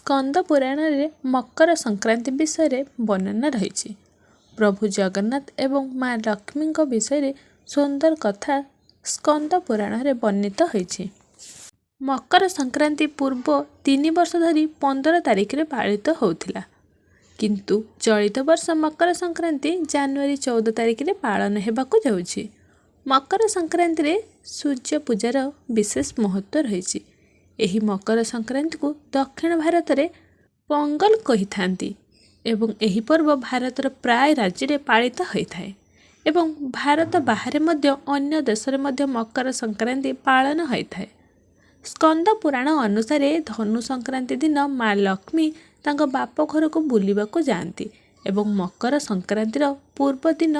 ସ୍କନ୍ଦ ପୁରାଣରେ ମକର ସଂକ୍ରାନ୍ତି ବିଷୟରେ ବର୍ଣ୍ଣନା ରହିଛି। ପ୍ରଭୁ ଜଗନ୍ନାଥ ଏବଂ ମା ଲକ୍ଷ୍ମୀଙ୍କ ବିଷୟରେ ସୁନ୍ଦର କଥା ସ୍କନ୍ଦ ପୁରାଣରେ ବର୍ଣ୍ଣିତ ହୋଇଛି। ମକର ସଂକ୍ରାନ୍ତି ପୂର୍ବ 3 ବର୍ଷ ଧରି 15 ତାରିଖରେ ପାଳିତ ହେଉଥିଲା, କିନ୍ତୁ ଚଳିତ ବର୍ଷ ମକର ସଂକ୍ରାନ୍ତି ଜାନୁଆରୀ 14 ତାରିଖରେ ପାଳନ ହେବାକୁ ଯାଉଛି। ମକର ସଂକ୍ରାନ୍ତିରେ ସୂର୍ଯ୍ୟ ପୂଜାର ବିଶେଷ ମହତ୍ତ୍ୱ ରହିଛି। ଏହି ମକର ସଂକ୍ରାନ୍ତିକୁ ଦକ୍ଷିଣ ଭାରତରେ ପୋଙ୍ଗଲ କହିଥାନ୍ତି ଏବଂ ଏହି ପର୍ବ ଭାରତର ପ୍ରାୟ ରାଜ୍ୟରେ ପାଳିତ ହୋଇଥାଏ ଏବଂ ଭାରତ ବାହାରେ ମଧ୍ୟ ଅନ୍ୟ ଦେଶରେ ମଧ୍ୟ ମକର ସଂକ୍ରାନ୍ତି ପାଳନ ହୋଇଥାଏ। ସ୍କନ୍ଦ ପୁରାଣ ଅନୁସାରେ ଧନୁ ସଂକ୍ରାନ୍ତି ଦିନ ମା ଲକ୍ଷ୍ମୀ ତାଙ୍କ ବାପ ଘରକୁ ବୁଲିବାକୁ ଯାଆନ୍ତି ଏବଂ ମକର ସଂକ୍ରାନ୍ତିର ପୂର୍ବ ଦିନ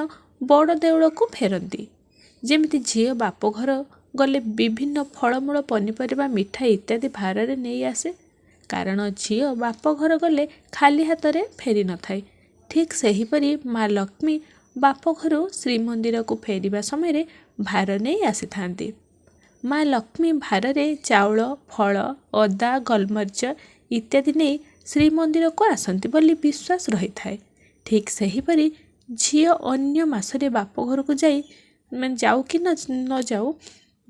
ବଡ଼ ଦେଉଳକୁ ଫେରନ୍ତି। ଯେମିତି ଝିଅ ବାପ ଘର ଗଲେ ବିଭିନ୍ନ ଫଳମୂଳ, ପନିପରିବା, ମିଠା ଇତ୍ୟାଦି ଭାରରେ ନେଇ ଆସେ, କାରଣ ଝିଅ ବାପ ଘର ଗଲେ ଖାଲି ହାତରେ ଫେରି ନଥାଏ। ଠିକ୍ ସେହିପରି ମା ଲକ୍ଷ୍ମୀ ବାପ ଘରୁ ଶ୍ରୀମନ୍ଦିରକୁ ଫେରିବା ସମୟରେ ଭାର ନେଇ ଆସିଥାନ୍ତି। ମା ଲକ୍ଷ୍ମୀ ଭାରରେ ଚାଉଳ, ଫଳ, ଅଦା, ଗୋଲମରିଚ ଇତ୍ୟାଦି ନେଇ ଶ୍ରୀମନ୍ଦିରକୁ ଆସନ୍ତି ବୋଲି ବିଶ୍ୱାସ ରହିଥାଏ। ଠିକ୍ ସେହିପରି ଝିଅ ଅନ୍ୟ ମାସରେ ବାପ ଘରକୁ ଯାଉ କି ନ ଯାଉ,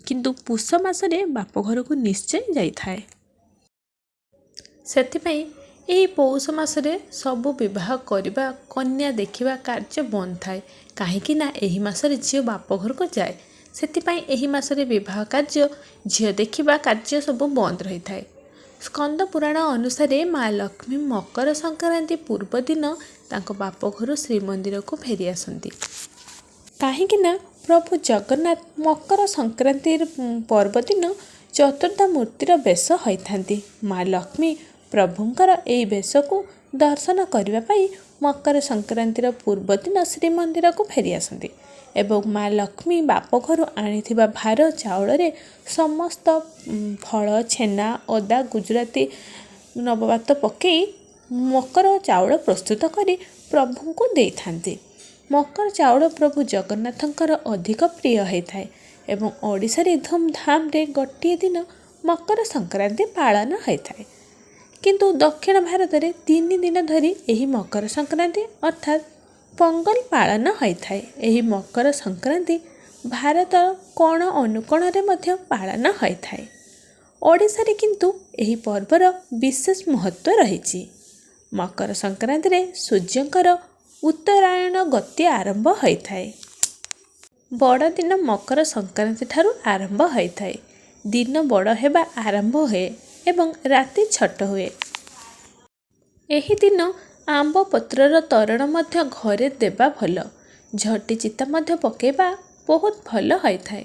କିନ୍ତୁ ପୁଷ ମାସରେ ବାପ ଘରକୁ ନିଶ୍ଚୟ ଯାଇଥାଏ। ସେଥିପାଇଁ ଏହି ପୌଷ ମାସରେ ସବୁ ବିବାହ କରିବା, କନ୍ୟା ଦେଖିବା କାର୍ଯ୍ୟ ବନ୍ଦ ଥାଏ, କାହିଁକି ନା ଏହି ମାସରେ ଝିଅ ବାପ ଘରକୁ ଯାଏ। ସେଥିପାଇଁ ଏହି ମାସରେ ବିବାହ କାର୍ଯ୍ୟ, ଝିଅ ଦେଖିବା କାର୍ଯ୍ୟ ସବୁ ବନ୍ଦ ରହିଥାଏ। ସ୍କନ୍ଦ ପୁରାଣ ଅନୁସାରେ ମା ଲକ୍ଷ୍ମୀ ମକର ସଂକ୍ରାନ୍ତି ପୂର୍ବ ଦିନ ତାଙ୍କ ବାପ ଘରୁ ଶ୍ରୀମନ୍ଦିରକୁ ଫେରି ଆସନ୍ତି, କାହିଁକି ନା ପ୍ରଭୁ ଜଗନ୍ନାଥ ମକର ସଂକ୍ରାନ୍ତି ପର୍ବ ଦିନ ଚତୁର୍ଦ୍ଧା ମୂର୍ତ୍ତିର ବେଶ ହୋଇଥାନ୍ତି। ମା ଲକ୍ଷ୍ମୀ ପ୍ରଭୁଙ୍କର ଏହି ବେଶକୁ ଦର୍ଶନ କରିବା ପାଇଁ ମକର ସଂକ୍ରାନ୍ତିର ପୂର୍ବ ଦିନ ଶ୍ରୀମନ୍ଦିରକୁ ଫେରି ଆସନ୍ତି ଏବଂ ମା ଲକ୍ଷ୍ମୀ ବାପ ଘରୁ ଆଣିଥିବା ଭାର ଚାଉଳରେ ସମସ୍ତ ଫଳ, ଛେନା, ଅଦା, ଗୁଜୁରାତି, ନବବାତ ପକାଇ ମକର ଚାଉଳ ପ୍ରସ୍ତୁତ କରି ପ୍ରଭୁଙ୍କୁ ଦେଇଥାନ୍ତି। ମକର ଚାଉଳ ପ୍ରଭୁ ଜଗନ୍ନାଥଙ୍କର ଅଧିକ ପ୍ରିୟ ହୋଇଥାଏ ଏବଂ ଓଡ଼ିଶାରେ ଧୁମ୍‌ଧାମ୍‌ରେ ଗୋଟିଏ ଦିନ ମକର ସଂକ୍ରାନ୍ତି ପାଳନ ହୋଇଥାଏ, କିନ୍ତୁ ଦକ୍ଷିଣ ଭାରତରେ 3 ଦିନ ଧରି ଏହି ମକର ସଂକ୍ରାନ୍ତି ଅର୍ଥାତ୍ ପୋଙ୍ଗଲ ପାଳନ ହୋଇଥାଏ। ଏହି ମକର ସଂକ୍ରାନ୍ତି ଭାରତର କୋଣ ଅନୁକୋଣରେ ମଧ୍ୟ ପାଳନ ହୋଇଥାଏ। ଓଡ଼ିଶାରେ କିନ୍ତୁ ଏହି ପର୍ବର ବିଶେଷ ମହତ୍ତ୍ୱ ରହିଛି। ମକର ସଂକ୍ରାନ୍ତିରେ ସୂର୍ଯ୍ୟଙ୍କର ଉତ୍ତରାୟଣ ଗତି ଆରମ୍ଭ ହୋଇଥାଏ। ବଡ଼ଦିନ ମକର ସଂକ୍ରାନ୍ତି ଠାରୁ ଆରମ୍ଭ ହୋଇଥାଏ। ଦିନ ବଡ଼ ହେବା ଆରମ୍ଭ ହୁଏ ଏବଂ ରାତି ଛୋଟ ହୁଏ। ଏହି ଦିନ ଆମ୍ବ ପତ୍ରର ତୋରଣ ମଧ୍ୟ ଘରେ ଦେବା ଭଲ। ଝୋଟି ଚିତା ମଧ୍ୟ ପକାଇବା ବହୁତ ଭଲ ହୋଇଥାଏ।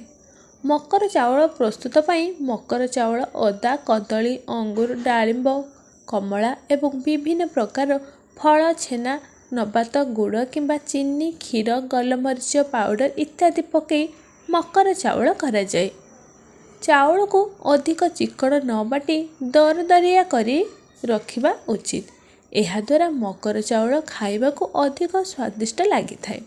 ମକର ଚାଉଳ ପ୍ରସ୍ତୁତ ପାଇଁ ମକର ଚାଉଳ, ଅଦା, କଦଳୀ, ଅଙ୍ଗୁର, ଡାଳିମ୍ବ, କମଳା ଏବଂ ବିଭିନ୍ନ ପ୍ରକାର ଫଳ, ଛେନା, ନବାତ, ଗୁଡ଼ କିମ୍ବା ଚିନି, କ୍ଷୀର, ଗୋଲମରିଚ ପାଉଡର ଇତ୍ୟାଦି ପକାଇ ମକର ଚାଉଳ କରାଯାଏ। ଚାଉଳକୁ ଅଧିକ ଚିକ୍କଣ ନ ବାଟି ଦରଦରିଆ କରି ରଖିବା ଉଚିତ। ଏହାଦ୍ୱାରା ମକର ଚାଉଳ ଖାଇବାକୁ ଅଧିକ ସ୍ୱାଦିଷ୍ଟ ଲାଗିଥାଏ।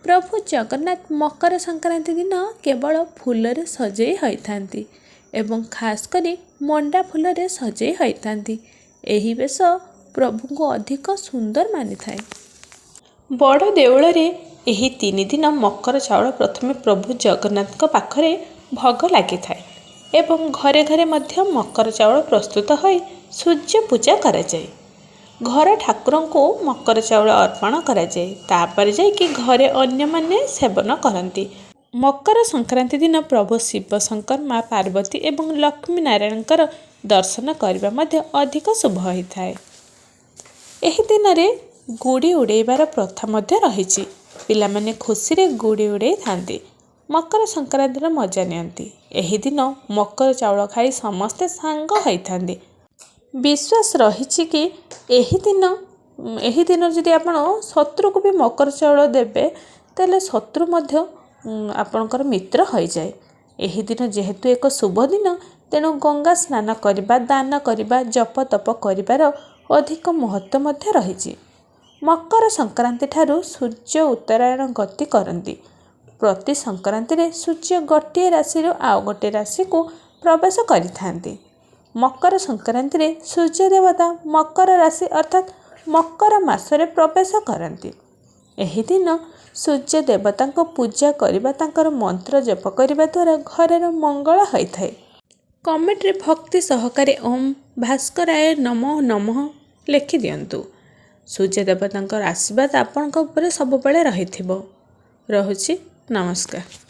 ପ୍ରଭୁ ଜଗନ୍ନାଥ ମକର ସଂକ୍ରାନ୍ତି ଦିନ କେବଳ ଫୁଲରେ ସଜେଇ ହୋଇଥାନ୍ତି ଏବଂ ଖାସ୍ କରି ମଣ୍ଡା ଫୁଲରେ ସଜେଇ ହୋଇଥାନ୍ତି। ଏହି ବେଶ ପ୍ରଭୁଙ୍କୁ ଅଧିକ ସୁନ୍ଦର ମାନିଥାଏ। ବଡ଼ ଦେଉଳରେ ଏହି 3 ଦିନ ମକର ଚାଉଳ ପ୍ରଥମେ ପ୍ରଭୁ ଜଗନ୍ନାଥଙ୍କ ପାଖରେ ଭୋଗ ଲାଗିଥାଏ ଏବଂ ଘରେ ଘରେ ମଧ୍ୟ ମକର ଚାଉଳ ପ୍ରସ୍ତୁତ ହୋଇ ସୂର୍ଯ୍ୟ ପୂଜା କରାଯାଏ। ଘର ଠାକୁରଙ୍କୁ ମକର ଚାଉଳ ଅର୍ପଣ କରାଯାଏ, ତାପରେ ଯାଇକି ଘରେ ଅନ୍ୟମାନେ ସେବନ କରନ୍ତି। ମକର ସଂକ୍ରାନ୍ତି ଦିନ ପ୍ରଭୁ ଶିବ, ଶଙ୍କର, ମା ପାର୍ବତୀ ଏବଂ ଲକ୍ଷ୍ମୀ ନାରାୟଣଙ୍କର ଦର୍ଶନ କରିବା ମଧ୍ୟ ଅଧିକ ଶୁଭ ହୋଇଥାଏ। ଏହି ଦିନରେ ଗୁଡ଼ି ଉଡ଼ାଇବାର ପ୍ରଥା ମଧ୍ୟ ରହିଛି। ପିଲାମାନେ ଖୁସିରେ ଗୁଡ଼ି ଉଡ଼ାଇଥାନ୍ତି, ମକର ସଂକ୍ରାନ୍ତିର ମଜା ନିଅନ୍ତି। ଏହି ଦିନ ମକର ଚାଉଳ ଖାଇ ସମସ୍ତେ ସାଙ୍ଗ ହୋଇଥାନ୍ତି। ବିଶ୍ୱାସ ରହିଛି କି ଏହି ଦିନ ଯଦି ଆପଣ ଶତ୍ରୁକୁ ବି ମକର ଚାଉଳ ଦେବେ, ତାହେଲେ ଶତ୍ରୁ ମଧ୍ୟ ଆପଣଙ୍କର ମିତ୍ର ହୋଇଯାଏ। ଏହି ଦିନ ଯେହେତୁ ଏକ ଶୁଭ ଦିନ, ତେଣୁ ଗଙ୍ଗା ସ୍ନାନ କରିବା, ଦାନ କରିବା, ଜପ ତପ କରିବାର ଅଧିକ ମହତ୍ତ୍ୱ ମଧ୍ୟ ରହିଛି। ମକର ସଂକ୍ରାନ୍ତି ଠାରୁ ସୂର୍ଯ୍ୟ ଉତ୍ତରାୟଣ ଗତି କରନ୍ତି। ପ୍ରତି ସଂକ୍ରାନ୍ତିରେ ସୂର୍ଯ୍ୟ ଗୋଟିଏ ରାଶିରୁ ଆଉ ଗୋଟିଏ ରାଶିକୁ ପ୍ରବେଶ କରିଥାନ୍ତି। ମକର ସଂକ୍ରାନ୍ତିରେ ସୂର୍ଯ୍ୟ ଦେବତା ମକର ରାଶି ଅର୍ଥାତ୍ ମକର ମାସରେ ପ୍ରବେଶ କରନ୍ତି। ଏହି ଦିନ ସୂର୍ଯ୍ୟ ଦେବତାଙ୍କ ପୂଜା କରିବା, ତାଙ୍କର ମନ୍ତ୍ର ଜପ କରିବା ଦ୍ୱାରା ଘରର ମଙ୍ଗଳ ହୋଇଥାଏ। କମେଣ୍ଟରେ ଭକ୍ତି ସହକାରେ ଓମ୍ ଭାସ୍କରାୟ ନମଃ ନମଃ ଲେଖିଦିଅନ୍ତୁ। ସୂର୍ଯ୍ୟ ଦେବତାଙ୍କର ଆଶୀର୍ବାଦ ଆପଣଙ୍କ ଉପରେ ସବୁବେଳେ ରହିଥିବ। ରହୁଛି, ନମସ୍କାର।